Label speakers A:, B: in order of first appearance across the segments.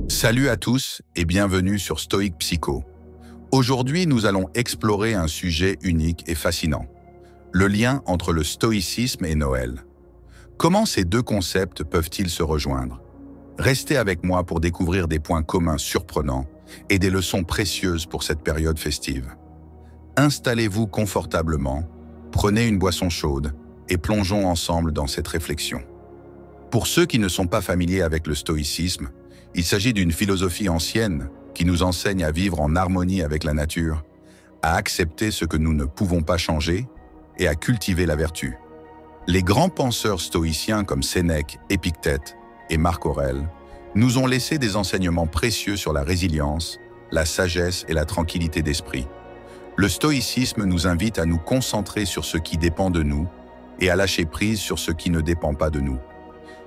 A: Salut à tous et bienvenue sur Stoic Psycho. Aujourd'hui, nous allons explorer un sujet unique et fascinant. Le lien entre le stoïcisme et Noël. Comment ces deux concepts peuvent-ils se rejoindre? Restez avec moi pour découvrir des points communs surprenants et des leçons précieuses pour cette période festive. Installez-vous confortablement, prenez une boisson chaude et plongeons ensemble dans cette réflexion. Pour ceux qui ne sont pas familiers avec le stoïcisme, il s'agit d'une philosophie ancienne qui nous enseigne à vivre en harmonie avec la nature, à accepter ce que nous ne pouvons pas changer et à cultiver la vertu. Les grands penseurs stoïciens comme Sénèque, Épictète et Marc Aurèle nous ont laissé des enseignements précieux sur la résilience, la sagesse et la tranquillité d'esprit. Le stoïcisme nous invite à nous concentrer sur ce qui dépend de nous et à lâcher prise sur ce qui ne dépend pas de nous.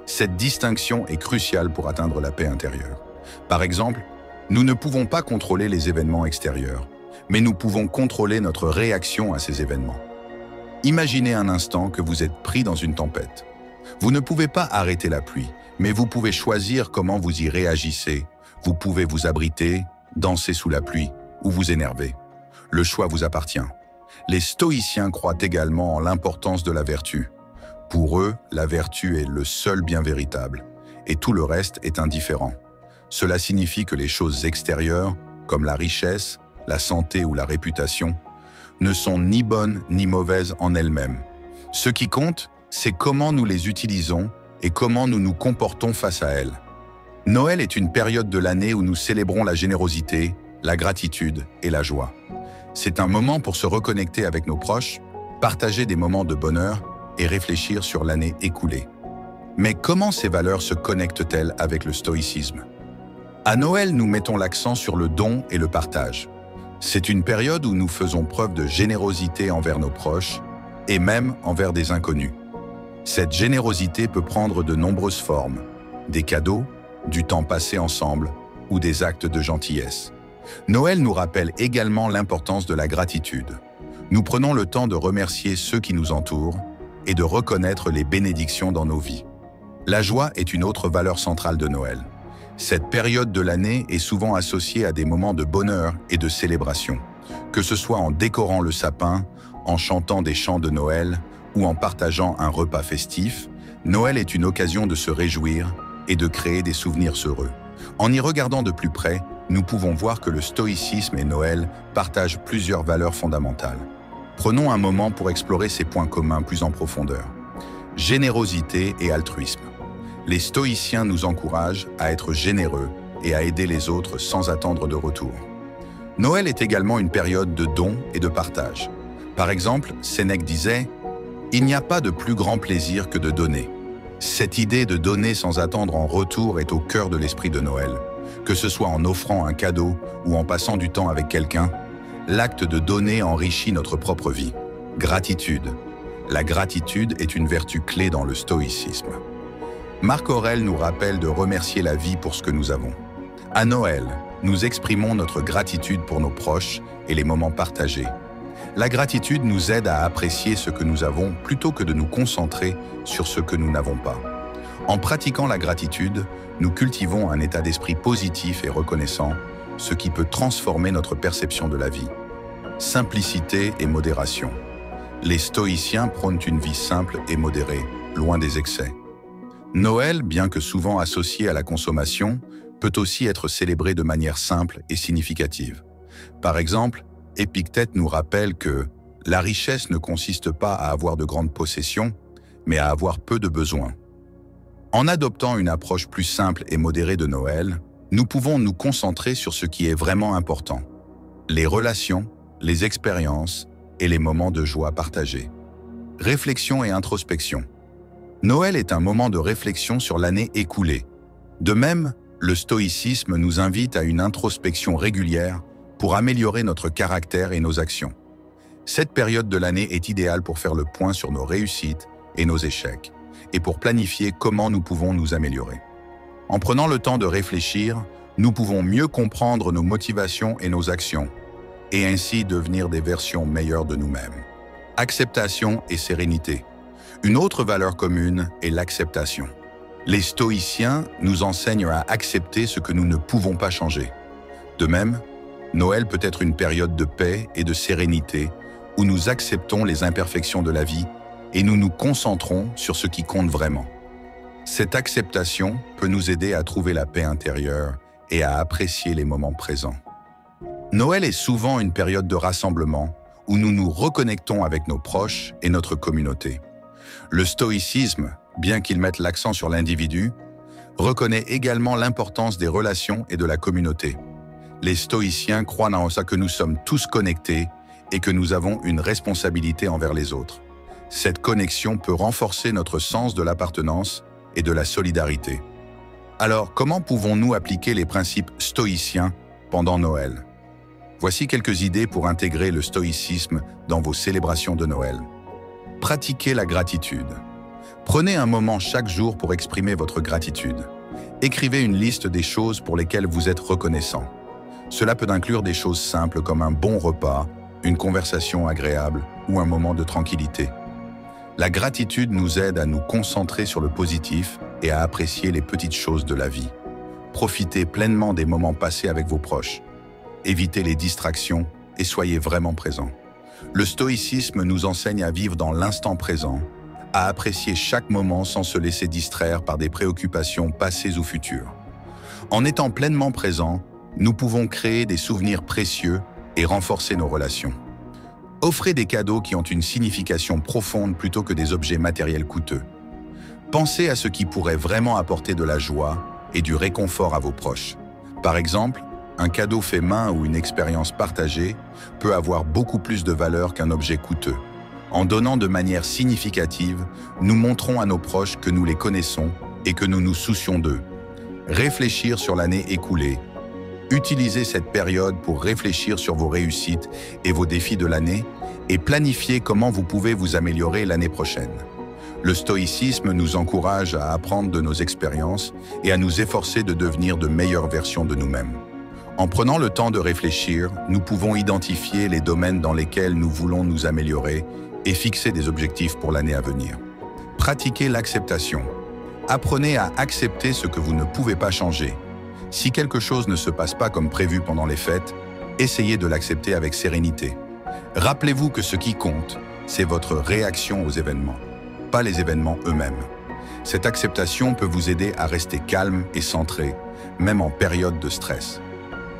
A: Cette distinction est cruciale pour atteindre la paix intérieure. Par exemple, nous ne pouvons pas contrôler les événements extérieurs, mais nous pouvons contrôler notre réaction à ces événements. Imaginez un instant que vous êtes pris dans une tempête. Vous ne pouvez pas arrêter la pluie, mais vous pouvez choisir comment vous y réagissez. Vous pouvez vous abriter, danser sous la pluie ou vous énerver. Le choix vous appartient. Les stoïciens croient également en l'importance de la vertu. Pour eux, la vertu est le seul bien véritable, et tout le reste est indifférent. Cela signifie que les choses extérieures, comme la richesse, la santé ou la réputation, ne sont ni bonnes ni mauvaises en elles-mêmes. Ce qui compte, c'est comment nous les utilisons et comment nous nous comportons face à elles. Noël est une période de l'année où nous célébrons la générosité, la gratitude et la joie. C'est un moment pour se reconnecter avec nos proches, partager des moments de bonheur et réfléchir sur l'année écoulée. Mais comment ces valeurs se connectent-elles avec le stoïcisme? À Noël, nous mettons l'accent sur le don et le partage. C'est une période où nous faisons preuve de générosité envers nos proches et même envers des inconnus. Cette générosité peut prendre de nombreuses formes, des cadeaux, du temps passé ensemble ou des actes de gentillesse. Noël nous rappelle également l'importance de la gratitude. Nous prenons le temps de remercier ceux qui nous entourent et de reconnaître les bénédictions dans nos vies. La joie est une autre valeur centrale de Noël. Cette période de l'année est souvent associée à des moments de bonheur et de célébration, que ce soit en décorant le sapin, en chantant des chants de Noël ou en partageant un repas festif. Noël est une occasion de se réjouir et de créer des souvenirs heureux. En y regardant de plus près, nous pouvons voir que le stoïcisme et Noël partagent plusieurs valeurs fondamentales. Prenons un moment pour explorer ces points communs plus en profondeur. Générosité et altruisme. Les stoïciens nous encouragent à être généreux et à aider les autres sans attendre de retour. Noël est également une période de don et de partage. Par exemple, Sénèque disait « Il n'y a pas de plus grand plaisir que de donner ». Cette idée de donner sans attendre en retour est au cœur de l'esprit de Noël. Que ce soit en offrant un cadeau ou en passant du temps avec quelqu'un, l'acte de donner enrichit notre propre vie. Gratitude. La gratitude est une vertu clé dans le stoïcisme. Marc Aurèle nous rappelle de remercier la vie pour ce que nous avons. À Noël, nous exprimons notre gratitude pour nos proches et les moments partagés. La gratitude nous aide à apprécier ce que nous avons plutôt que de nous concentrer sur ce que nous n'avons pas. En pratiquant la gratitude, nous cultivons un état d'esprit positif et reconnaissant, ce qui peut transformer notre perception de la vie. Simplicité et modération. Les stoïciens prônent une vie simple et modérée, loin des excès. Noël, bien que souvent associé à la consommation, peut aussi être célébré de manière simple et significative. Par exemple, Épictète nous rappelle que la richesse ne consiste pas à avoir de grandes possessions, mais à avoir peu de besoins. En adoptant une approche plus simple et modérée de Noël, nous pouvons nous concentrer sur ce qui est vraiment important. Les relations, les expériences et les moments de joie partagés. Réflexion et introspection. Noël est un moment de réflexion sur l'année écoulée. De même, le stoïcisme nous invite à une introspection régulière pour améliorer notre caractère et nos actions. Cette période de l'année est idéale pour faire le point sur nos réussites et nos échecs, et pour planifier comment nous pouvons nous améliorer. En prenant le temps de réfléchir, nous pouvons mieux comprendre nos motivations et nos actions, et ainsi devenir des versions meilleures de nous-mêmes. Acceptation et sérénité. Une autre valeur commune est l'acceptation. Les stoïciens nous enseignent à accepter ce que nous ne pouvons pas changer. De même, Noël peut être une période de paix et de sérénité où nous acceptons les imperfections de la vie et nous nous concentrons sur ce qui compte vraiment. Cette acceptation peut nous aider à trouver la paix intérieure et à apprécier les moments présents. Noël est souvent une période de rassemblement où nous nous reconnectons avec nos proches et notre communauté. Le stoïcisme, bien qu'il mette l'accent sur l'individu, reconnaît également l'importance des relations et de la communauté. Les stoïciens croient en ça que nous sommes tous connectés et que nous avons une responsabilité envers les autres. Cette connexion peut renforcer notre sens de l'appartenance et de la solidarité. Alors, comment pouvons-nous appliquer les principes stoïciens pendant Noël? Voici quelques idées pour intégrer le stoïcisme dans vos célébrations de Noël. Pratiquez la gratitude. Prenez un moment chaque jour pour exprimer votre gratitude. Écrivez une liste des choses pour lesquelles vous êtes reconnaissant. Cela peut inclure des choses simples comme un bon repas, une conversation agréable ou un moment de tranquillité. La gratitude nous aide à nous concentrer sur le positif et à apprécier les petites choses de la vie. Profitez pleinement des moments passés avec vos proches. Évitez les distractions et soyez vraiment présents. Le stoïcisme nous enseigne à vivre dans l'instant présent, à apprécier chaque moment sans se laisser distraire par des préoccupations passées ou futures. En étant pleinement présents, nous pouvons créer des souvenirs précieux et renforcer nos relations. Offrez des cadeaux qui ont une signification profonde plutôt que des objets matériels coûteux. Pensez à ce qui pourrait vraiment apporter de la joie et du réconfort à vos proches. Par exemple, un cadeau fait main ou une expérience partagée peut avoir beaucoup plus de valeur qu'un objet coûteux. En donnant de manière significative, nous montrons à nos proches que nous les connaissons et que nous nous soucions d'eux. Réfléchir sur l'année écoulée. Utilisez cette période pour réfléchir sur vos réussites et vos défis de l'année et planifier comment vous pouvez vous améliorer l'année prochaine. Le stoïcisme nous encourage à apprendre de nos expériences et à nous efforcer de devenir de meilleures versions de nous-mêmes. En prenant le temps de réfléchir, nous pouvons identifier les domaines dans lesquels nous voulons nous améliorer et fixer des objectifs pour l'année à venir. Pratiquez l'acceptation. Apprenez à accepter ce que vous ne pouvez pas changer. Si quelque chose ne se passe pas comme prévu pendant les fêtes, essayez de l'accepter avec sérénité. Rappelez-vous que ce qui compte, c'est votre réaction aux événements, pas les événements eux-mêmes. Cette acceptation peut vous aider à rester calme et centré, même en période de stress.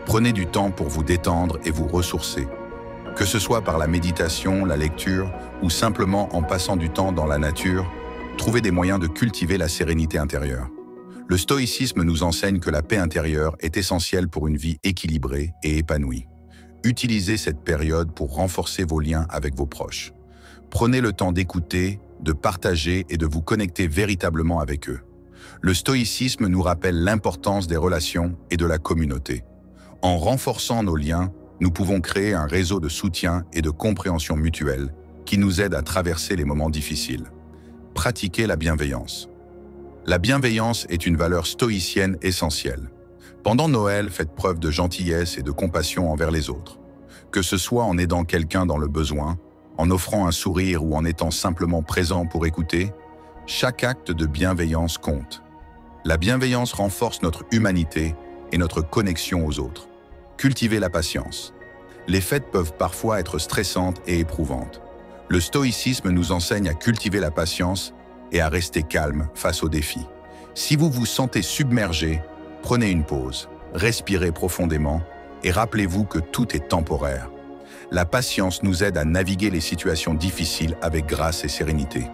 A: Prenez du temps pour vous détendre et vous ressourcer. Que ce soit par la méditation, la lecture ou simplement en passant du temps dans la nature, trouvez des moyens de cultiver la sérénité intérieure. Le stoïcisme nous enseigne que la paix intérieure est essentielle pour une vie équilibrée et épanouie. Utilisez cette période pour renforcer vos liens avec vos proches. Prenez le temps d'écouter, de partager et de vous connecter véritablement avec eux. Le stoïcisme nous rappelle l'importance des relations et de la communauté. En renforçant nos liens, nous pouvons créer un réseau de soutien et de compréhension mutuelle qui nous aide à traverser les moments difficiles. Pratiquez la bienveillance. La bienveillance est une valeur stoïcienne essentielle. Pendant Noël, faites preuve de gentillesse et de compassion envers les autres. Que ce soit en aidant quelqu'un dans le besoin, en offrant un sourire ou en étant simplement présent pour écouter, chaque acte de bienveillance compte. La bienveillance renforce notre humanité et notre connexion aux autres. Cultivez la patience. Les fêtes peuvent parfois être stressantes et éprouvantes. Le stoïcisme nous enseigne à cultiver la patience et à rester calme face aux défis. Si vous vous sentez submergé, prenez une pause, respirez profondément et rappelez-vous que tout est temporaire. La patience nous aide à naviguer les situations difficiles avec grâce et sérénité.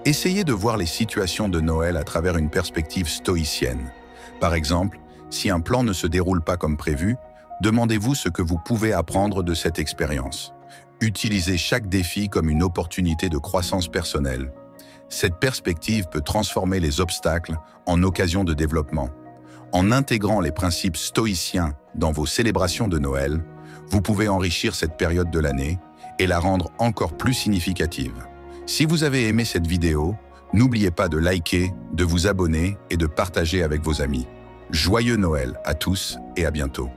A: Essayez de voir les situations de Noël à travers une perspective stoïcienne. Par exemple, si un plan ne se déroule pas comme prévu, demandez-vous ce que vous pouvez apprendre de cette expérience. Utilisez chaque défi comme une opportunité de croissance personnelle. Cette perspective peut transformer les obstacles en occasions de développement. En intégrant les principes stoïciens dans vos célébrations de Noël, vous pouvez enrichir cette période de l'année et la rendre encore plus significative. Si vous avez aimé cette vidéo, n'oubliez pas de liker, de vous abonner et de partager avec vos amis. Joyeux Noël à tous et à bientôt.